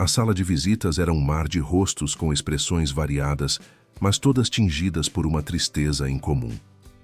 A sala de visitas era um mar de rostos com expressões variadas, mas todas tingidas por uma tristeza em comum.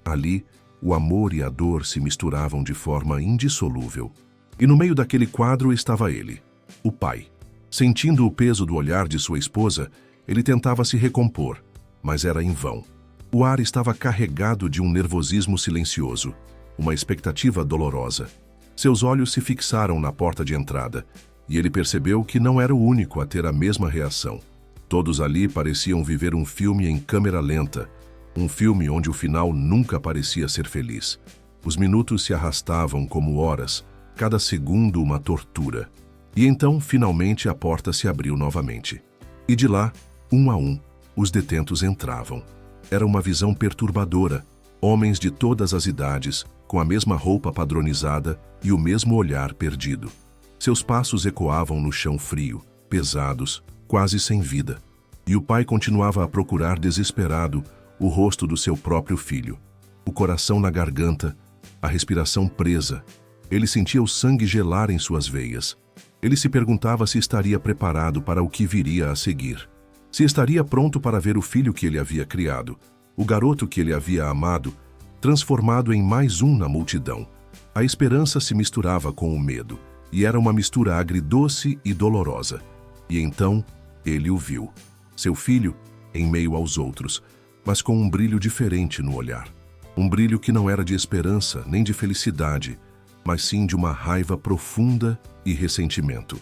Ali, o amor e a dor se misturavam de forma indissolúvel. E no meio daquele quadro estava ele, o pai. Sentindo o peso do olhar de sua esposa, ele tentava se recompor, mas era em vão. O ar estava carregado de um nervosismo silencioso, uma expectativa dolorosa. Seus olhos se fixaram na porta de entrada, e ele percebeu que não era o único a ter a mesma reação. Todos ali pareciam viver um filme em câmera lenta, um filme onde o final nunca parecia ser feliz. Os minutos se arrastavam como horas, cada segundo uma tortura. E então, finalmente, a porta se abriu novamente. E de lá, um a um, os detentos entravam. Era uma visão perturbadora. Homens de todas as idades, com a mesma roupa padronizada e o mesmo olhar perdido. Seus passos ecoavam no chão frio, pesados, quase sem vida. E o pai continuava a procurar desesperado o rosto do seu próprio filho. O coração na garganta, a respiração presa. Ele sentia o sangue gelar em suas veias. Ele se perguntava se estaria preparado para o que viria a seguir. Se estaria pronto para ver o filho que ele havia criado, o garoto que ele havia amado, transformado em mais um na multidão. A esperança se misturava com o medo, e era uma mistura agridoce e dolorosa. E então, ele o viu. Seu filho, em meio aos outros, mas com um brilho diferente no olhar. Um brilho que não era de esperança nem de felicidade, mas sim de uma raiva profunda e ressentimento.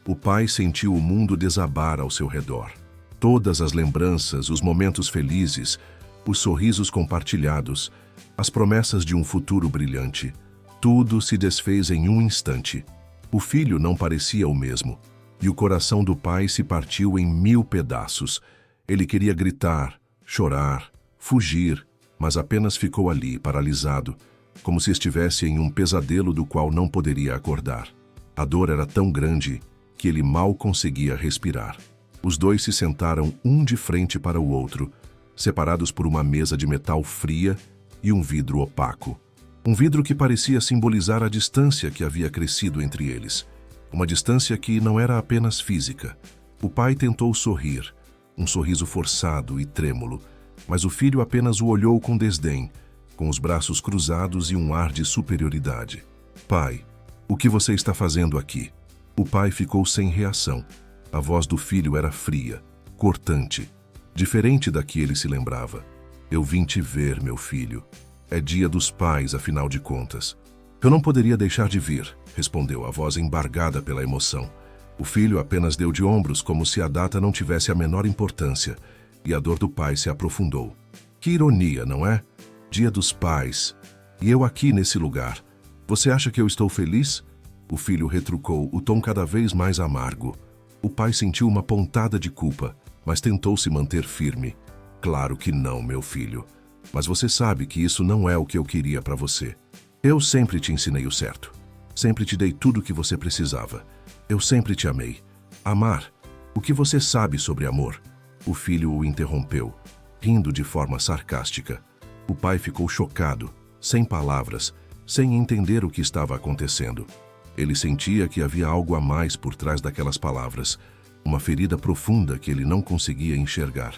O pai sentiu o mundo desabar ao seu redor. Todas as lembranças, os momentos felizes, os sorrisos compartilhados, as promessas de um futuro brilhante, tudo se desfez em um instante. O filho não parecia o mesmo, e o coração do pai se partiu em 1000 pedaços. Ele queria gritar, chorar, fugir, mas apenas ficou ali, paralisado, como se estivesse em um pesadelo do qual não poderia acordar. A dor era tão grande que ele mal conseguia respirar. Os dois se sentaram um de frente para o outro, separados por uma mesa de metal fria e um vidro opaco. Um vidro que parecia simbolizar a distância que havia crescido entre eles. Uma distância que não era apenas física. O pai tentou sorrir, um sorriso forçado e trêmulo, mas o filho apenas o olhou com desdém, com os braços cruzados e um ar de superioridade. Pai, o que você está fazendo aqui? O pai ficou sem reação. A voz do filho era fria, cortante, diferente da que ele se lembrava. Eu vim te ver, meu filho. É dia dos pais, afinal de contas. Eu não poderia deixar de vir, respondeu a voz embargada pela emoção. O filho apenas deu de ombros como se a data não tivesse a menor importância, e a dor do pai se aprofundou. Que ironia, não é? Dia dos pais. E eu aqui nesse lugar. Você acha que eu estou feliz? O filho retrucou, o tom cada vez mais amargo. O pai sentiu uma pontada de culpa, mas tentou se manter firme. Claro que não, meu filho. Mas você sabe que isso não é o que eu queria para você. Eu sempre te ensinei o certo. Sempre te dei tudo o que você precisava. Eu sempre te amei. Amar. O que você sabe sobre amor? O filho o interrompeu, rindo de forma sarcástica. O pai ficou chocado, sem palavras, sem entender o que estava acontecendo. Ele sentia que havia algo a mais por trás daquelas palavras, uma ferida profunda que ele não conseguia enxergar.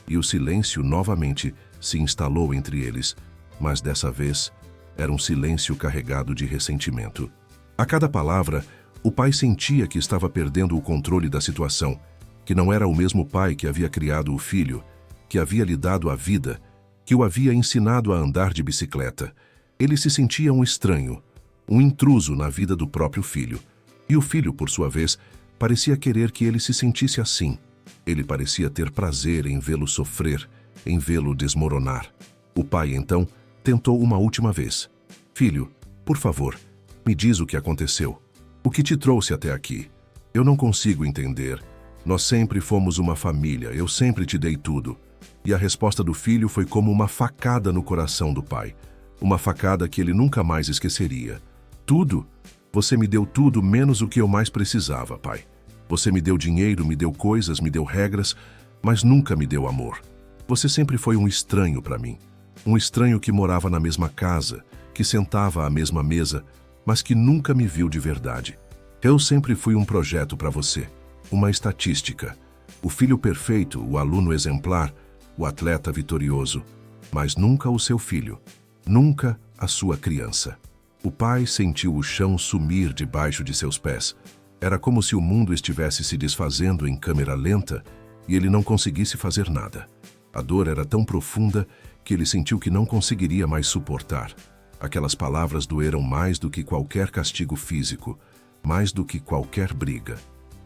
E o silêncio novamente se instalou entre eles, mas dessa vez era um silêncio carregado de ressentimento. A cada palavra, o pai sentia que estava perdendo o controle da situação, que não era o mesmo pai que havia criado o filho, que havia lhe dado a vida, que o havia ensinado a andar de bicicleta. Ele se sentia um estranho, um intruso na vida do próprio filho. E o filho, por sua vez, parecia querer que ele se sentisse assim. Ele parecia ter prazer em vê-lo sofrer, em vê-lo desmoronar. O pai, então, tentou uma última vez. Filho, por favor, me diz o que aconteceu. O que te trouxe até aqui? Eu não consigo entender. Nós sempre fomos uma família, eu sempre te dei tudo. E a resposta do filho foi como uma facada no coração do pai. Uma facada que ele nunca mais esqueceria. Tudo? Você me deu tudo menos o que eu mais precisava, pai. Você me deu dinheiro, me deu coisas, me deu regras, mas nunca me deu amor. Você sempre foi um estranho para mim. Um estranho que morava na mesma casa, que sentava à mesma mesa, mas que nunca me viu de verdade. Eu sempre fui um projeto para você. uma estatística. O filho perfeito, o aluno exemplar, o atleta vitorioso. Mas nunca o seu filho. Nunca a sua criança. O pai sentiu o chão sumir debaixo de seus pés. Era como se o mundo estivesse se desfazendo em câmera lenta e ele não conseguisse fazer nada. A dor era tão profunda que ele sentiu que não conseguiria mais suportar. Aquelas palavras doeram mais do que qualquer castigo físico, mais do que qualquer briga.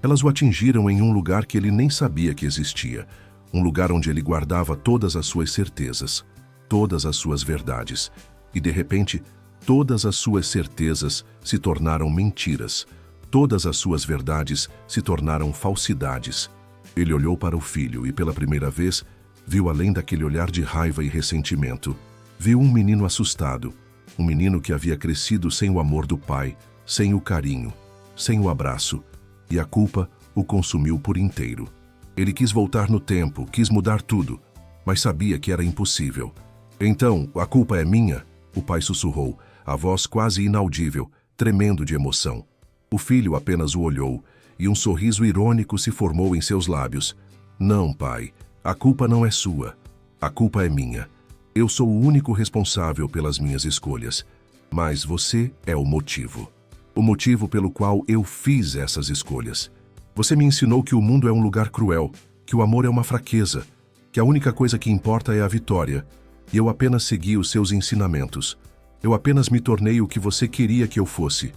Elas o atingiram em um lugar que ele nem sabia que existia, um lugar onde ele guardava todas as suas certezas, todas as suas verdades. E de repente, todas as suas certezas se tornaram mentiras, todas as suas verdades se tornaram falsidades. Ele olhou para o filho e, pela primeira vez, viu além daquele olhar de raiva e ressentimento. Viu um menino assustado, um menino que havia crescido sem o amor do pai, sem o carinho, sem o abraço, e a culpa o consumiu por inteiro. Ele quis voltar no tempo, quis mudar tudo, mas sabia que era impossível. Então, a culpa é minha? O pai sussurrou, a voz quase inaudível, tremendo de emoção. O filho apenas o olhou, e um sorriso irônico se formou em seus lábios. Não, pai, a culpa não é sua. A culpa é minha. Eu sou o único responsável pelas minhas escolhas. Mas você é o motivo. O motivo pelo qual eu fiz essas escolhas. Você me ensinou que o mundo é um lugar cruel, que o amor é uma fraqueza, que a única coisa que importa é a vitória. E eu apenas segui os seus ensinamentos. Eu apenas me tornei o que você queria que eu fosse.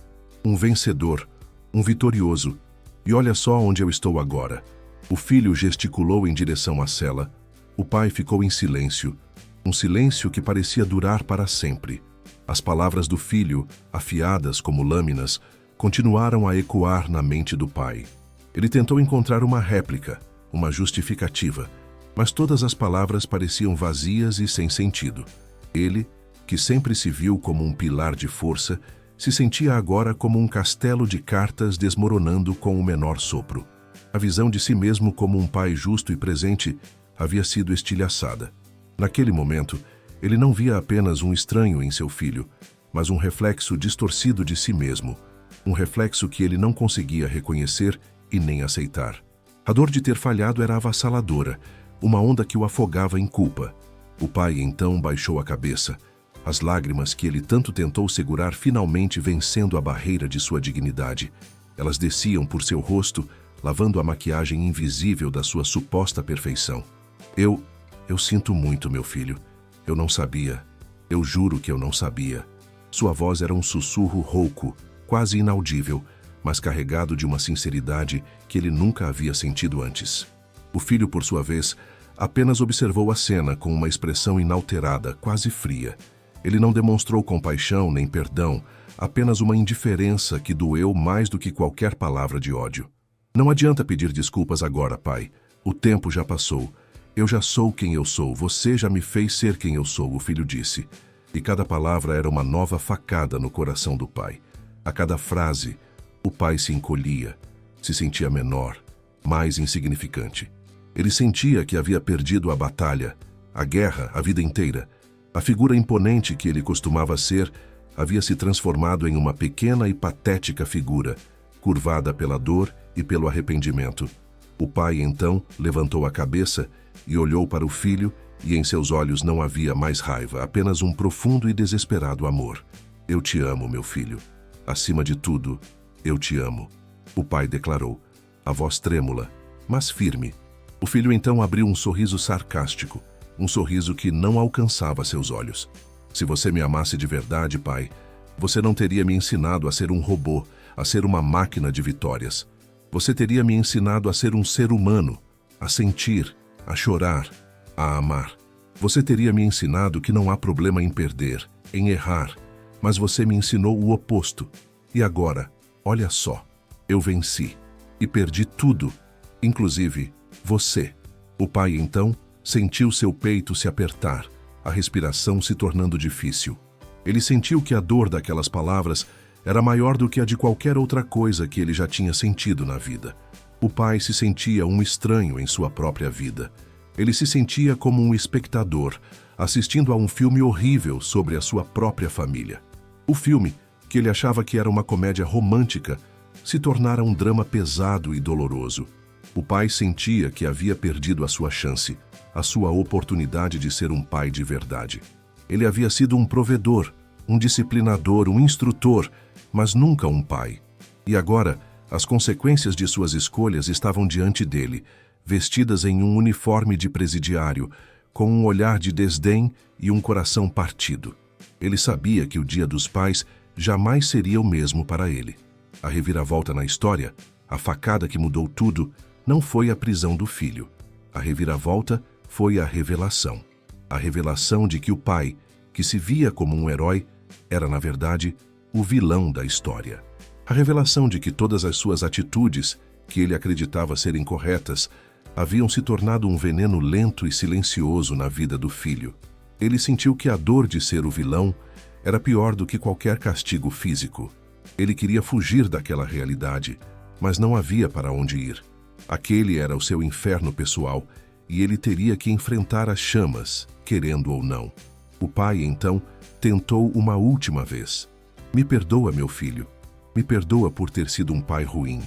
Um vencedor, um vitorioso. E olha só onde eu estou agora. O filho gesticulou em direção à cela. O pai ficou em silêncio. Um silêncio que parecia durar para sempre. As palavras do filho, afiadas como lâminas, continuaram a ecoar na mente do pai. Ele tentou encontrar uma réplica, uma justificativa, mas todas as palavras pareciam vazias e sem sentido. Ele, que sempre se viu como um pilar de força, se sentia agora como um castelo de cartas desmoronando com o menor sopro. A visão de si mesmo como um pai justo e presente havia sido estilhaçada. Naquele momento, ele não via apenas um estranho em seu filho, mas um reflexo distorcido de si mesmo, um reflexo que ele não conseguia reconhecer e nem aceitar. A dor de ter falhado era avassaladora, uma onda que o afogava em culpa. O pai então baixou a cabeça, as lágrimas que ele tanto tentou segurar finalmente vencendo a barreira de sua dignidade. Elas desciam por seu rosto, lavando a maquiagem invisível da sua suposta perfeição. Eu sinto muito, meu filho. Eu não sabia. Eu juro que eu não sabia. Sua voz era um sussurro rouco, quase inaudível, mas carregado de uma sinceridade que ele nunca havia sentido antes. O filho, por sua vez, apenas observou a cena com uma expressão inalterada, quase fria. Ele não demonstrou compaixão nem perdão, apenas uma indiferença que doeu mais do que qualquer palavra de ódio. Não adianta pedir desculpas agora, pai. O tempo já passou. Eu já sou quem eu sou, você já me fez ser quem eu sou, o filho disse. E cada palavra era uma nova facada no coração do pai. A cada frase, o pai se encolhia, se sentia menor, mais insignificante. Ele sentia que havia perdido a batalha, a guerra, a vida inteira. A figura imponente que ele costumava ser havia se transformado em uma pequena e patética figura, curvada pela dor e pelo arrependimento. O pai, então, levantou a cabeça e olhou para o filho, e em seus olhos não havia mais raiva, apenas um profundo e desesperado amor. Eu te amo, meu filho. Acima de tudo, eu te amo. O pai declarou, a voz trêmula, mas firme. O filho então abriu um sorriso sarcástico, um sorriso que não alcançava seus olhos. Se você me amasse de verdade, pai, você não teria me ensinado a ser um robô, a ser uma máquina de vitórias. Você teria me ensinado a ser um ser humano, a sentir, a chorar, a amar. Você teria me ensinado que não há problema em perder, em errar, mas você me ensinou o oposto. E agora, olha só, eu venci e perdi tudo, inclusive você. O pai, então, sentiu seu peito se apertar, a respiração se tornando difícil. Ele sentiu que a dor daquelas palavras era maior do que a de qualquer outra coisa que ele já tinha sentido na vida. O pai se sentia um estranho em sua própria vida. Ele se sentia como um espectador, assistindo a um filme horrível sobre a sua própria família. O filme, que ele achava que era uma comédia romântica, se tornara um drama pesado e doloroso. O pai sentia que havia perdido a sua chance, a sua oportunidade de ser um pai de verdade. Ele havia sido um provedor, um disciplinador, um instrutor, mas nunca um pai. E agora, as consequências de suas escolhas estavam diante dele, vestidas em um uniforme de presidiário, com um olhar de desdém e um coração partido. Ele sabia que o Dia dos Pais jamais seria o mesmo para ele. A reviravolta na história, a facada que mudou tudo, não foi a prisão do filho. A reviravolta foi a revelação. A revelação de que o pai, que se via como um herói, era, na verdade, o vilão da história. A revelação de que todas as suas atitudes, que ele acreditava serem corretas, haviam se tornado um veneno lento e silencioso na vida do filho. Ele sentiu que a dor de ser o vilão era pior do que qualquer castigo físico. Ele queria fugir daquela realidade, mas não havia para onde ir. Aquele era o seu inferno pessoal e ele teria que enfrentar as chamas, querendo ou não. O pai, então, tentou uma última vez. Me perdoa, meu filho. Me perdoa por ter sido um pai ruim.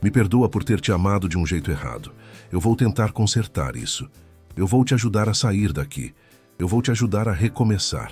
Me perdoa por ter te amado de um jeito errado. Eu vou tentar consertar isso. Eu vou te ajudar a sair daqui. Eu vou te ajudar a recomeçar.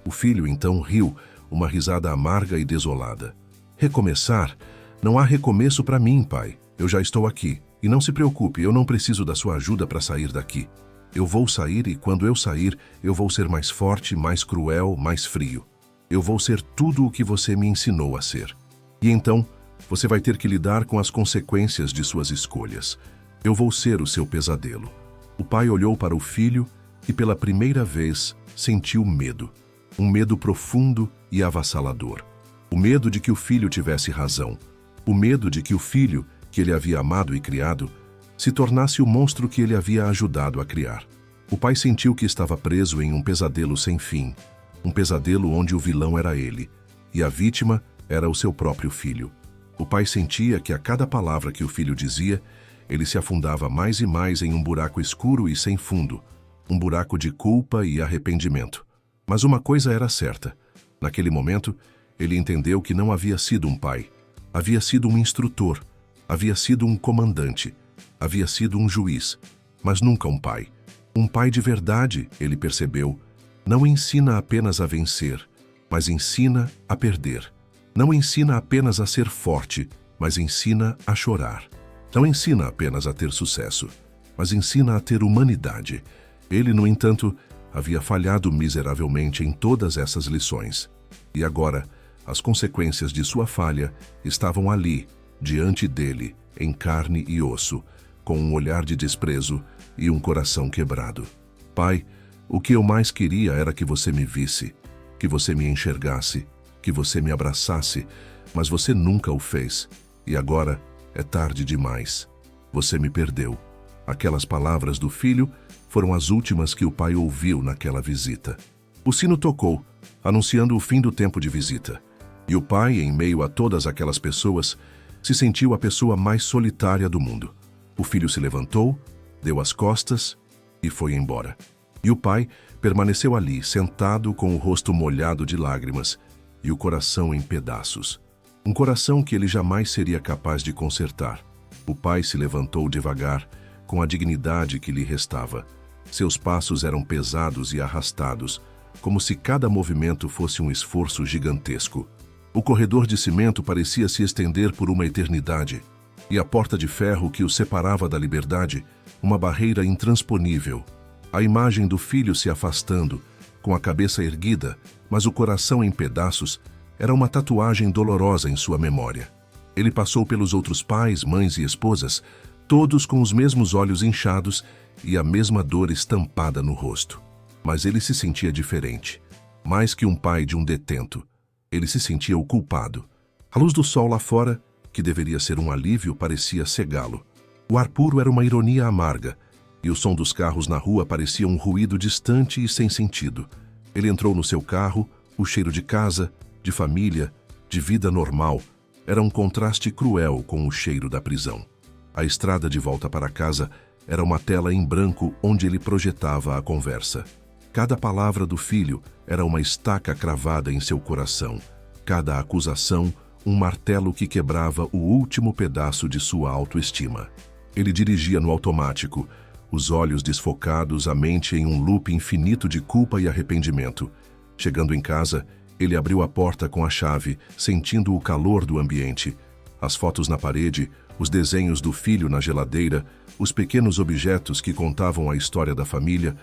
O filho, então, riu, uma risada amarga e desolada. Recomeçar? Não há recomeço para mim, pai. Eu já estou aqui. E não se preocupe, eu não preciso da sua ajuda para sair daqui. Eu vou sair e quando eu sair, eu vou ser mais forte, mais cruel, mais frio. Eu vou ser tudo o que você me ensinou a ser. E então, você vai ter que lidar com as consequências de suas escolhas. Eu vou ser o seu pesadelo. O pai olhou para o filho e pela primeira vez sentiu medo. Um medo profundo e avassalador. O medo de que o filho tivesse razão. O medo de que o filho, que ele havia amado e criado, se tornasse o monstro que ele havia ajudado a criar. O pai sentiu que estava preso em um pesadelo sem fim. Um pesadelo onde o vilão era ele, e a vítima era o seu próprio filho. O pai sentia que a cada palavra que o filho dizia, ele se afundava mais e mais em um buraco escuro e sem fundo, um buraco de culpa e arrependimento. Mas uma coisa era certa. Naquele momento, ele entendeu que não havia sido um pai. Havia sido um instrutor, havia sido um comandante, havia sido um juiz, mas nunca um pai. Um pai de verdade, ele percebeu, não ensina apenas a vencer, mas ensina a perder. Não ensina apenas a ser forte, mas ensina a chorar. Não ensina apenas a ter sucesso, mas ensina a ter humanidade. Ele, no entanto, havia falhado miseravelmente em todas essas lições. E agora, as consequências de sua falha estavam ali, diante dele, em carne e osso, com um olhar de desprezo e um coração quebrado. Pai, o que eu mais queria era que você me visse, que você me enxergasse, que você me abraçasse, mas você nunca o fez. E agora é tarde demais. Você me perdeu. Aquelas palavras do filho foram as últimas que o pai ouviu naquela visita. O sino tocou, anunciando o fim do tempo de visita. E o pai, em meio a todas aquelas pessoas, se sentiu a pessoa mais solitária do mundo. O filho se levantou, deu as costas e foi embora. E o pai permaneceu ali, sentado com o rosto molhado de lágrimas e o coração em pedaços. Um coração que ele jamais seria capaz de consertar. O pai se levantou devagar, com a dignidade que lhe restava. Seus passos eram pesados e arrastados, como se cada movimento fosse um esforço gigantesco. O corredor de cimento parecia se estender por uma eternidade, e a porta de ferro que o separava da liberdade, uma barreira intransponível. A imagem do filho se afastando, com a cabeça erguida, mas o coração em pedaços, era uma tatuagem dolorosa em sua memória. Ele passou pelos outros pais, mães e esposas, todos com os mesmos olhos inchados e a mesma dor estampada no rosto. Mas ele se sentia diferente. Mais que um pai de um detento, ele se sentia o culpado. A luz do sol lá fora, que deveria ser um alívio, parecia cegá-lo. O ar puro era uma ironia amarga, e o som dos carros na rua parecia um ruído distante e sem sentido. Ele entrou no seu carro, o cheiro de casa, de família, de vida normal, era um contraste cruel com o cheiro da prisão. A estrada de volta para casa era uma tela em branco onde ele projetava a conversa. Cada palavra do filho era uma estaca cravada em seu coração, cada acusação um martelo que quebrava o último pedaço de sua autoestima. Ele dirigia no automático, os olhos desfocados, a mente em um loop infinito de culpa e arrependimento. Chegando em casa, ele abriu a porta com a chave, sentindo o calor do ambiente. As fotos na parede, os desenhos do filho na geladeira, os pequenos objetos que contavam a história da família,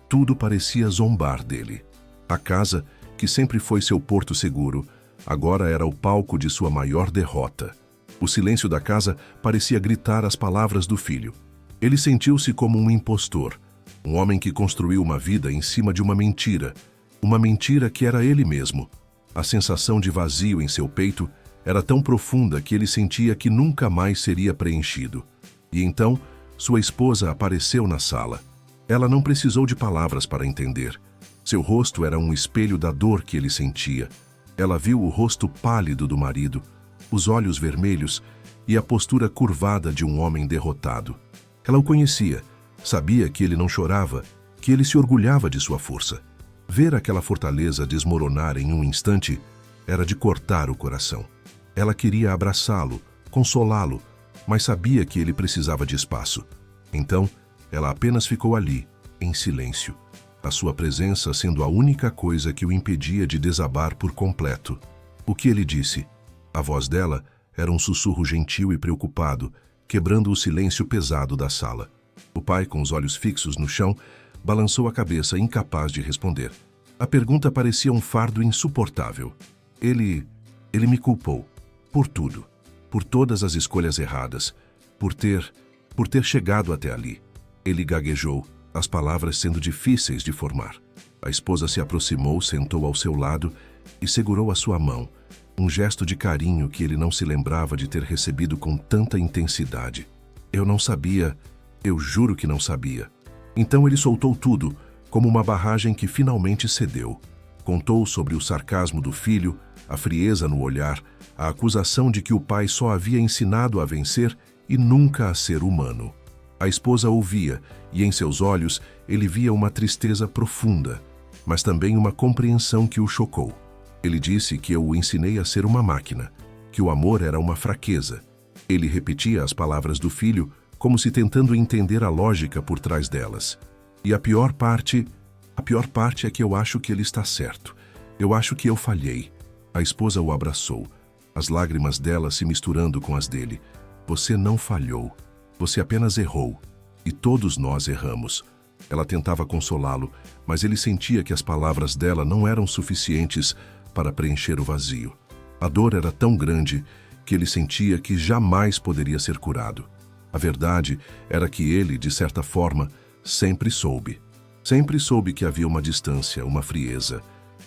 tudo parecia zombar dele. A casa, que sempre foi seu porto seguro, agora era o palco de sua maior derrota. O silêncio da casa parecia gritar as palavras do filho. Ele sentiu-se como um impostor, um homem que construiu uma vida em cima de uma mentira que era ele mesmo. A sensação de vazio em seu peito era tão profunda que ele sentia que nunca mais seria preenchido. E então, sua esposa apareceu na sala. Ela não precisou de palavras para entender. Seu rosto era um espelho da dor que ele sentia. Ela viu o rosto pálido do marido, os olhos vermelhos e a postura curvada de um homem derrotado. Ela o conhecia, sabia que ele não chorava, que ele se orgulhava de sua força. Ver aquela fortaleza desmoronar em um instante era de cortar o coração. Ela queria abraçá-lo, consolá-lo, mas sabia que ele precisava de espaço. Então, ela apenas ficou ali, em silêncio, a sua presença sendo a única coisa que o impedia de desabar por completo. O que ele disse? A voz dela era um sussurro gentil e preocupado, quebrando o silêncio pesado da sala. O pai, com os olhos fixos no chão, balançou a cabeça, incapaz de responder. A pergunta parecia um fardo insuportável. Ele me culpou. Por tudo. Por todas as escolhas erradas. Por ter chegado até ali. Ele gaguejou, as palavras sendo difíceis de formar. A esposa se aproximou, sentou ao seu lado e segurou a sua mão. Um gesto de carinho que ele não se lembrava de ter recebido com tanta intensidade. Eu não sabia, eu juro que não sabia. Então ele soltou tudo, como uma barragem que finalmente cedeu. Contou sobre o sarcasmo do filho, a frieza no olhar, a acusação de que o pai só havia ensinado a vencer e nunca a ser humano. A esposa ouvia, e em seus olhos ele via uma tristeza profunda, mas também uma compreensão que o chocou. Ele disse que eu o ensinei a ser uma máquina, que o amor era uma fraqueza. Ele repetia as palavras do filho, como se tentando entender a lógica por trás delas. E a pior parte é que eu acho que ele está certo. Eu acho que eu falhei. A esposa o abraçou, as lágrimas dela se misturando com as dele. Você não falhou. Você apenas errou. E todos nós erramos. Ela tentava consolá-lo, mas ele sentia que as palavras dela não eram suficientes para preencher o vazio. A dor era tão grande que ele sentia que jamais poderia ser curado. A verdade era que ele, de certa forma, sempre soube. Sempre soube que havia uma distância, uma frieza,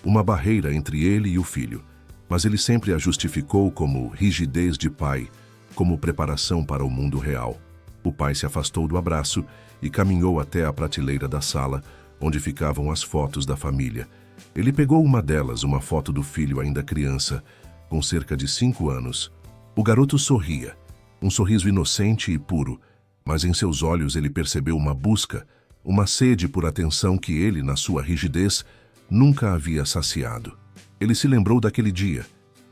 uma barreira entre ele e o filho. Mas ele sempre a justificou como rigidez de pai, como preparação para o mundo real. O pai se afastou do abraço e caminhou até a prateleira da sala, onde ficavam as fotos da família. Ele pegou uma delas, uma foto do filho ainda criança, com cerca de 5 anos. O garoto sorria, um sorriso inocente e puro, mas em seus olhos ele percebeu uma busca, uma sede por atenção que ele, na sua rigidez, nunca havia saciado. Ele se lembrou daquele dia.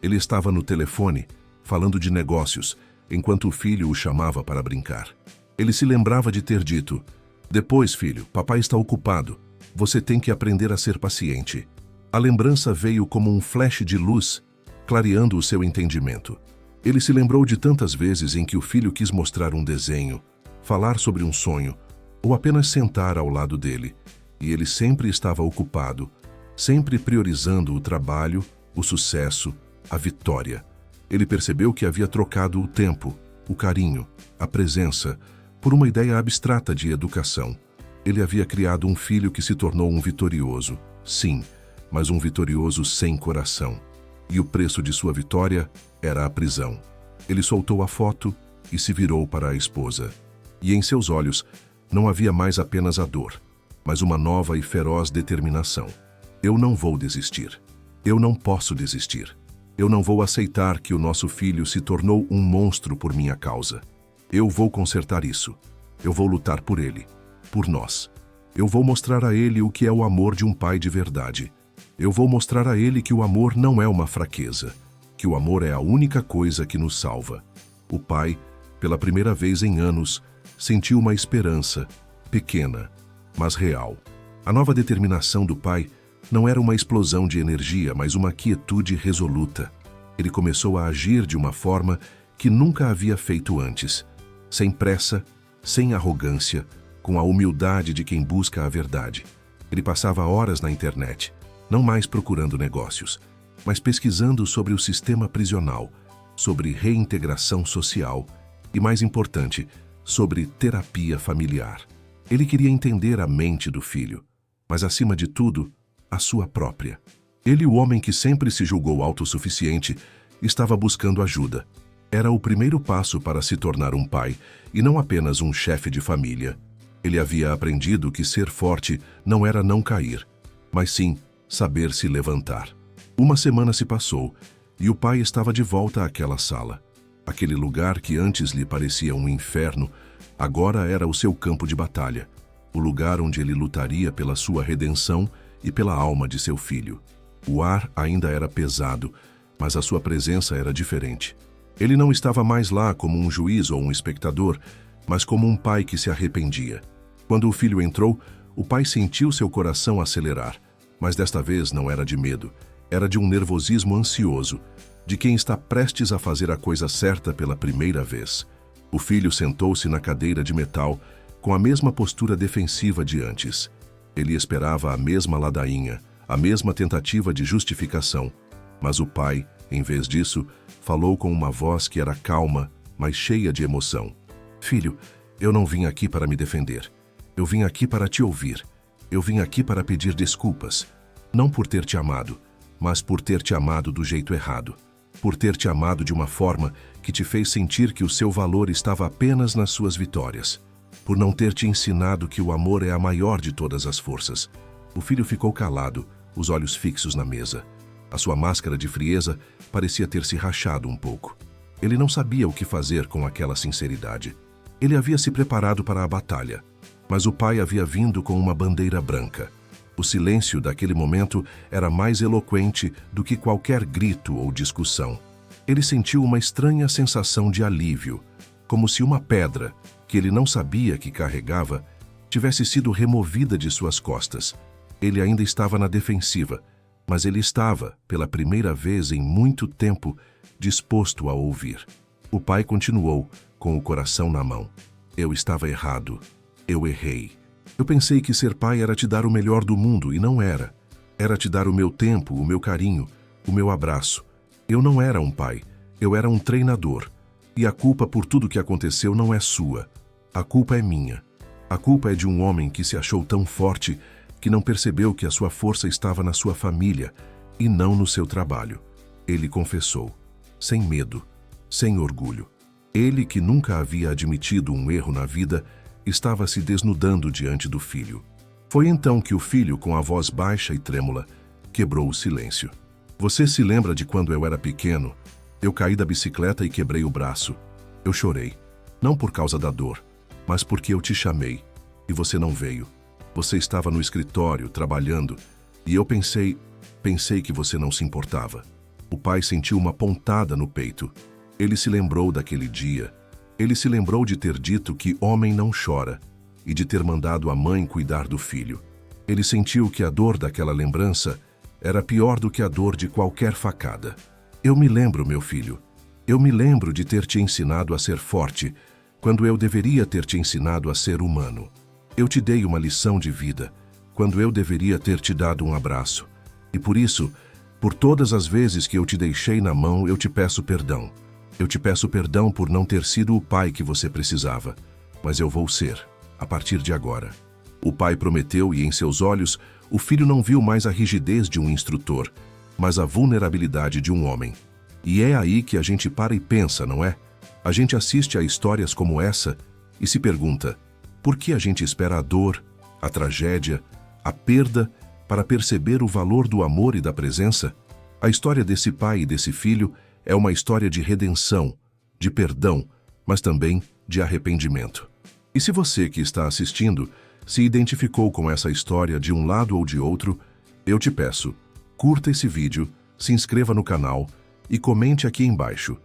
Ele estava no telefone, falando de negócios, enquanto o filho o chamava para brincar. Ele se lembrava de ter dito: "Depois, filho, papai está ocupado. Você tem que aprender a ser paciente." A lembrança veio como um flash de luz, clareando o seu entendimento. Ele se lembrou de tantas vezes em que o filho quis mostrar um desenho, falar sobre um sonho, ou apenas sentar ao lado dele, e ele sempre estava ocupado, sempre priorizando o trabalho, o sucesso, a vitória. Ele percebeu que havia trocado o tempo, o carinho, a presença, por uma ideia abstrata de educação. Ele havia criado um filho que se tornou um vitorioso, sim, mas um vitorioso sem coração. E o preço de sua vitória era a prisão. Ele soltou a foto e se virou para a esposa. E em seus olhos não havia mais apenas a dor, mas uma nova e feroz determinação. Eu não vou desistir. Eu não posso desistir. Eu não vou aceitar que o nosso filho se tornou um monstro por minha causa. Eu vou consertar isso. Eu vou lutar por ele, por nós. Eu vou mostrar a ele o que é o amor de um pai de verdade. Eu vou mostrar a ele que o amor não é uma fraqueza. que o amor é a única coisa que nos salva. O pai, pela primeira vez em anos, sentiu uma esperança, pequena, mas real. A nova determinação do pai não era uma explosão de energia, mas uma quietude resoluta. Ele começou a agir de uma forma que nunca havia feito antes, sem pressa, sem arrogância, com a humildade de quem busca a verdade. Ele passava horas na internet, não mais procurando negócios, mas pesquisando sobre o sistema prisional, sobre reintegração social e, mais importante, sobre terapia familiar. Ele queria entender a mente do filho, mas, acima de tudo, a sua própria. Ele, o homem que sempre se julgou autossuficiente, estava buscando ajuda. Era o primeiro passo para se tornar um pai e não apenas um chefe de família. Ele havia aprendido que ser forte não era não cair, mas sim saber se levantar. Uma semana se passou e o pai estava de volta àquela sala. Aquele lugar que antes lhe parecia um inferno, agora era o seu campo de batalha, o lugar onde ele lutaria pela sua redenção e pela alma de seu filho. O ar ainda era pesado, mas a sua presença era diferente. Ele não estava mais lá como um juiz ou um espectador, mas como um pai que se arrependia. Quando o filho entrou, o pai sentiu seu coração acelerar, mas desta vez não era de medo, era de um nervosismo ansioso, de quem está prestes a fazer a coisa certa pela primeira vez. O filho sentou-se na cadeira de metal, com a mesma postura defensiva de antes. Ele esperava a mesma ladainha, a mesma tentativa de justificação, mas o pai, em vez disso, falou com uma voz que era calma, mas cheia de emoção. Filho, eu não vim aqui para me defender. Eu vim aqui para te ouvir. Eu vim aqui para pedir desculpas. Não por ter te amado, mas por ter te amado do jeito errado. Por ter te amado de uma forma que te fez sentir que o seu valor estava apenas nas suas vitórias. Por não ter te ensinado que o amor é a maior de todas as forças. O filho ficou calado, os olhos fixos na mesa. A sua máscara de frieza parecia ter se rachado um pouco. Ele não sabia o que fazer com aquela sinceridade. Ele havia se preparado para a batalha, mas o pai havia vindo com uma bandeira branca. O silêncio daquele momento era mais eloquente do que qualquer grito ou discussão. Ele sentiu uma estranha sensação de alívio, como se uma pedra, que ele não sabia que carregava, tivesse sido removida de suas costas. Ele ainda estava na defensiva, mas ele estava, pela primeira vez em muito tempo, disposto a ouvir. O pai continuou, com o coração na mão. Eu estava errado. Eu errei. Eu pensei que ser pai era te dar o melhor do mundo, e não era. Era te dar o meu tempo, o meu carinho, o meu abraço. Eu não era um pai. Eu era um treinador. E a culpa por tudo que aconteceu não é sua. A culpa é minha. A culpa é de um homem que se achou tão forte que não percebeu que a sua força estava na sua família e não no seu trabalho. Ele confessou, sem medo, sem orgulho. Ele, que nunca havia admitido um erro na vida, estava se desnudando diante do filho. Foi então que o filho, com a voz baixa e trêmula, quebrou o silêncio. Você se lembra de quando eu era pequeno? Eu caí da bicicleta e quebrei o braço. Eu chorei, não por causa da dor, mas porque eu te chamei, e você não veio. Você estava no escritório, trabalhando, e eu pensei que você não se importava. O pai sentiu uma pontada no peito. Ele se lembrou daquele dia. Ele se lembrou de ter dito que homem não chora e de ter mandado a mãe cuidar do filho. Ele sentiu que a dor daquela lembrança era pior do que a dor de qualquer facada. Eu me lembro, meu filho. Eu me lembro de ter te ensinado a ser forte, quando eu deveria ter te ensinado a ser humano. Eu te dei uma lição de vida, quando eu deveria ter te dado um abraço. E por isso, por todas as vezes que eu te deixei na mão, eu te peço perdão. Eu te peço perdão por não ter sido o pai que você precisava, mas eu vou ser, a partir de agora. O pai prometeu e em seus olhos, o filho não viu mais a rigidez de um instrutor, mas a vulnerabilidade de um homem. E é aí que a gente para e pensa, não é? A gente assiste a histórias como essa e se pergunta, por que a gente espera a dor, a tragédia, a perda para perceber o valor do amor e da presença? A história desse pai e desse filho é uma história de redenção, de perdão, mas também de arrependimento. E se você que está assistindo se identificou com essa história de um lado ou de outro, eu te peço, curta esse vídeo, se inscreva no canal e comente aqui embaixo.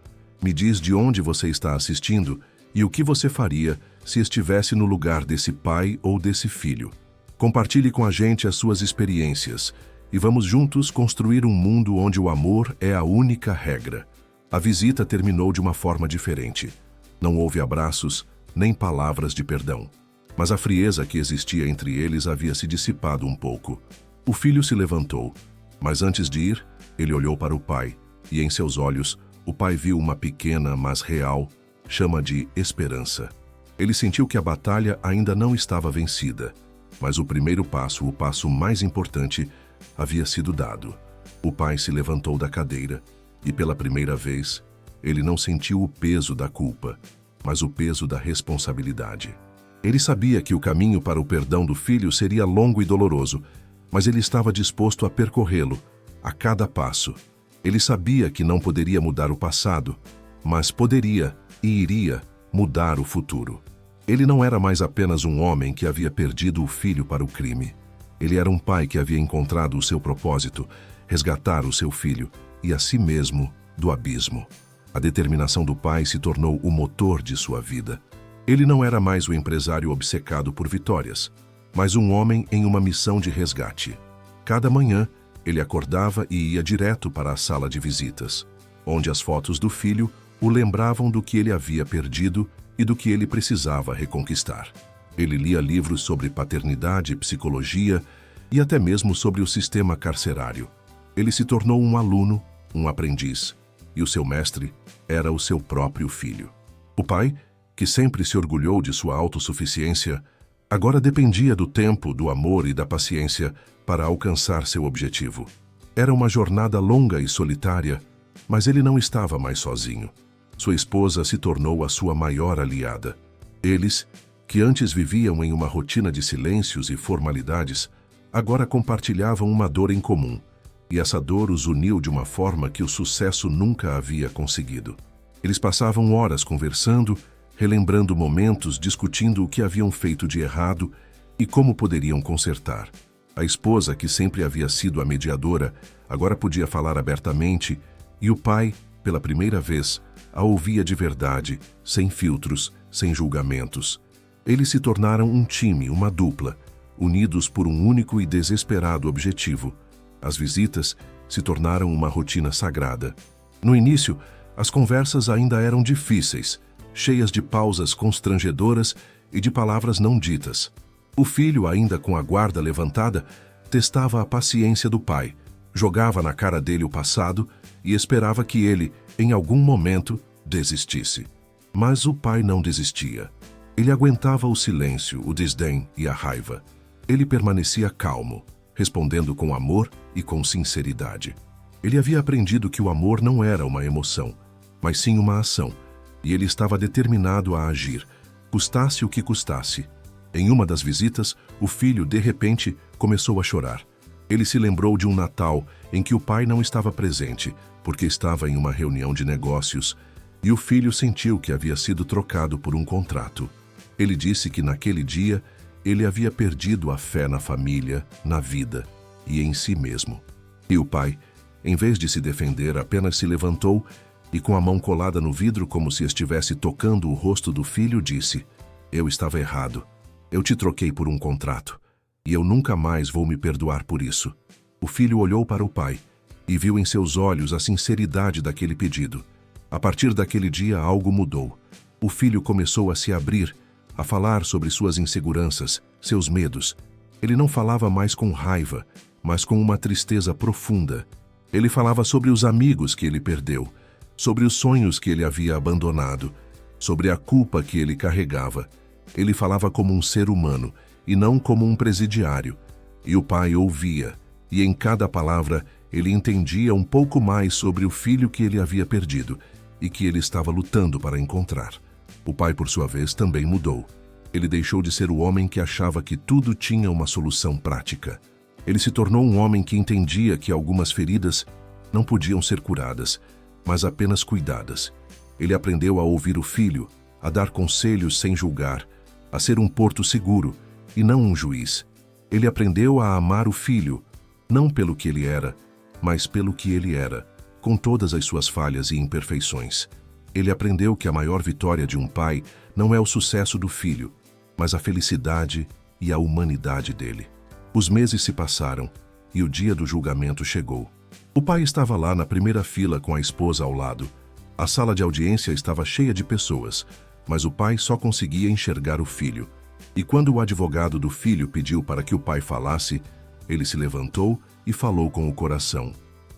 Me diz de onde você está assistindo e o que você faria se estivesse no lugar desse pai ou desse filho. Compartilhe com a gente as suas experiências e vamos juntos construir um mundo onde o amor é a única regra. A visita terminou de uma forma diferente. Não houve abraços, nem palavras de perdão. Mas a frieza que existia entre eles havia se dissipado um pouco. O filho se levantou, mas antes de ir, ele olhou para o pai, e em seus olhos, o pai viu uma pequena, mas real, chama de esperança. Ele sentiu que a batalha ainda não estava vencida, mas o primeiro passo, o passo mais importante, havia sido dado. O pai se levantou da cadeira, e pela primeira vez, ele não sentiu o peso da culpa, mas o peso da responsabilidade. Ele sabia que o caminho para o perdão do filho seria longo e doloroso, mas ele estava disposto a percorrê-lo, a cada passo. Ele sabia que não poderia mudar o passado, mas poderia e iria mudar o futuro. Ele não era mais apenas um homem que havia perdido o filho para o crime. Ele era um pai que havia encontrado o seu propósito, resgatar o seu filho e a si mesmo do abismo. A determinação do pai se tornou o motor de sua vida. Ele não era mais o empresário obcecado por vitórias, mas um homem em uma missão de resgate. Cada manhã, ele acordava e ia direto para a sala de visitas, onde as fotos do filho o lembravam do que ele havia perdido e do que ele precisava reconquistar. Ele lia livros sobre paternidade, psicologia e até mesmo sobre o sistema carcerário. Ele se tornou um aluno, um aprendiz, e o seu mestre era o seu próprio filho. O pai, que sempre se orgulhou de sua autossuficiência, agora dependia do tempo, do amor e da paciência para alcançar seu objetivo. Era uma jornada longa e solitária, mas ele não estava mais sozinho. Sua esposa se tornou a sua maior aliada. Eles, que antes viviam em uma rotina de silêncios e formalidades, agora compartilhavam uma dor em comum, e essa dor os uniu de uma forma que o sucesso nunca havia conseguido. Eles passavam horas conversando, relembrando momentos, discutindo o que haviam feito de errado e como poderiam consertar. A esposa, que sempre havia sido a mediadora, agora podia falar abertamente, e o pai, pela primeira vez, a ouvia de verdade, sem filtros, sem julgamentos. Eles se tornaram um time, uma dupla, unidos por um único e desesperado objetivo. As visitas se tornaram uma rotina sagrada. No início, as conversas ainda eram difíceis, cheias de pausas constrangedoras e de palavras não ditas. O filho, ainda com a guarda levantada, testava a paciência do pai, jogava na cara dele o passado e esperava que ele, em algum momento, desistisse. Mas o pai não desistia. Ele aguentava o silêncio, o desdém e a raiva. Ele permanecia calmo, respondendo com amor e com sinceridade. Ele havia aprendido que o amor não era uma emoção, mas sim uma ação, e ele estava determinado a agir, custasse o que custasse. Em uma das visitas, o filho, de repente, começou a chorar. Ele se lembrou de um Natal em que o pai não estava presente, porque estava em uma reunião de negócios, e o filho sentiu que havia sido trocado por um contrato. Ele disse que naquele dia ele havia perdido a fé na família, na vida e em si mesmo. E o pai, em vez de se defender, apenas se levantou e, com a mão colada no vidro como se estivesse tocando o rosto do filho, disse: "Eu estava errado. Eu te troquei por um contrato, e eu nunca mais vou me perdoar por isso." O filho olhou para o pai e viu em seus olhos a sinceridade daquele pedido. A partir daquele dia, algo mudou. O filho começou a se abrir, a falar sobre suas inseguranças, seus medos. Ele não falava mais com raiva, mas com uma tristeza profunda. Ele falava sobre os amigos que ele perdeu, sobre os sonhos que ele havia abandonado, sobre a culpa que ele carregava. Ele falava como um ser humano e não como um presidiário. E o pai ouvia, e em cada palavra ele entendia um pouco mais sobre o filho que ele havia perdido e que ele estava lutando para encontrar. O pai, por sua vez, também mudou. Ele deixou de ser o homem que achava que tudo tinha uma solução prática. Ele se tornou um homem que entendia que algumas feridas não podiam ser curadas, mas apenas cuidadas. Ele aprendeu a ouvir o filho, a dar conselhos sem julgar, a ser um porto seguro e não um juiz. Ele aprendeu a amar o filho, não pelo que ele era, mas pelo que ele era, com todas as suas falhas e imperfeições. Ele aprendeu que a maior vitória de um pai não é o sucesso do filho, mas a felicidade e a humanidade dele. Os meses se passaram e o dia do julgamento chegou. O pai estava lá na primeira fila com a esposa ao lado. A sala de audiência estava cheia de pessoas, mas o pai só conseguia enxergar o filho. E quando o advogado do filho pediu para que o pai falasse, ele se levantou e falou com o coração.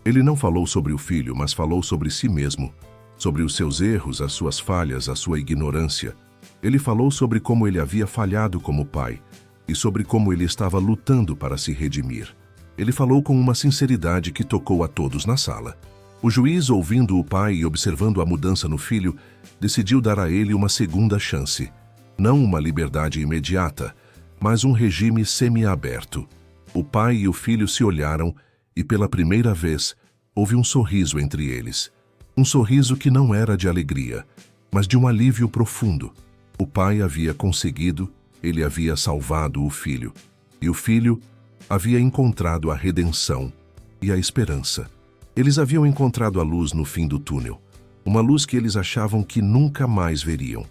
Ele não falou sobre o filho, mas falou sobre si mesmo, sobre os seus erros, as suas falhas, a sua ignorância. Ele falou sobre como ele havia falhado como pai e sobre como ele estava lutando para se redimir. Ele falou com uma sinceridade que tocou a todos na sala. O juiz, ouvindo o pai e observando a mudança no filho, decidiu dar a ele uma segunda chance. Não uma liberdade imediata, mas um regime semi-aberto. O pai e o filho se olharam e, pela primeira vez, houve um sorriso entre eles. Um sorriso que não era de alegria, mas de um alívio profundo. O pai havia conseguido, ele havia salvado o filho. E o filho havia encontrado a redenção e a esperança. Eles haviam encontrado a luz no fim do túnel, uma luz que eles achavam que nunca mais veriam.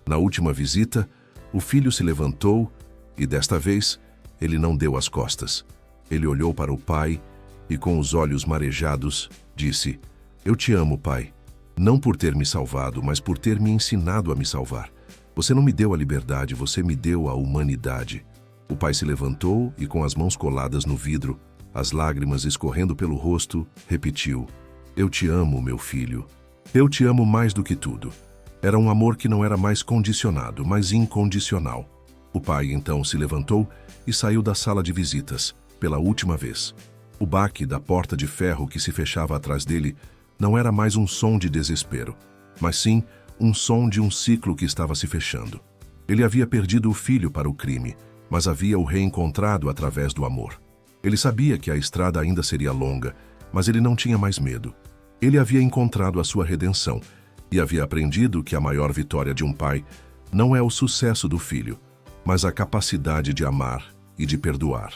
Na última visita, o filho se levantou e, desta vez, ele não deu as costas. Ele olhou para o pai e, com os olhos marejados, disse: "Eu te amo, pai, não por ter me salvado, mas por ter me ensinado a me salvar. Você não me deu a liberdade, você me deu a humanidade." O pai se levantou e, com as mãos coladas no vidro, as lágrimas escorrendo pelo rosto, repetiu: "Eu te amo, meu filho. Eu te amo mais do que tudo." Era um amor que não era mais condicionado, mas incondicional. O pai então se levantou e saiu da sala de visitas, pela última vez. O baque da porta de ferro que se fechava atrás dele não era mais um som de desespero, mas sim um som de um ciclo que estava se fechando. Ele havia perdido o filho para o crime, mas havia o reencontrado através do amor. Ele sabia que a estrada ainda seria longa, mas ele não tinha mais medo. Ele havia encontrado a sua redenção e havia aprendido que a maior vitória de um pai não é o sucesso do filho, mas a capacidade de amar e de perdoar.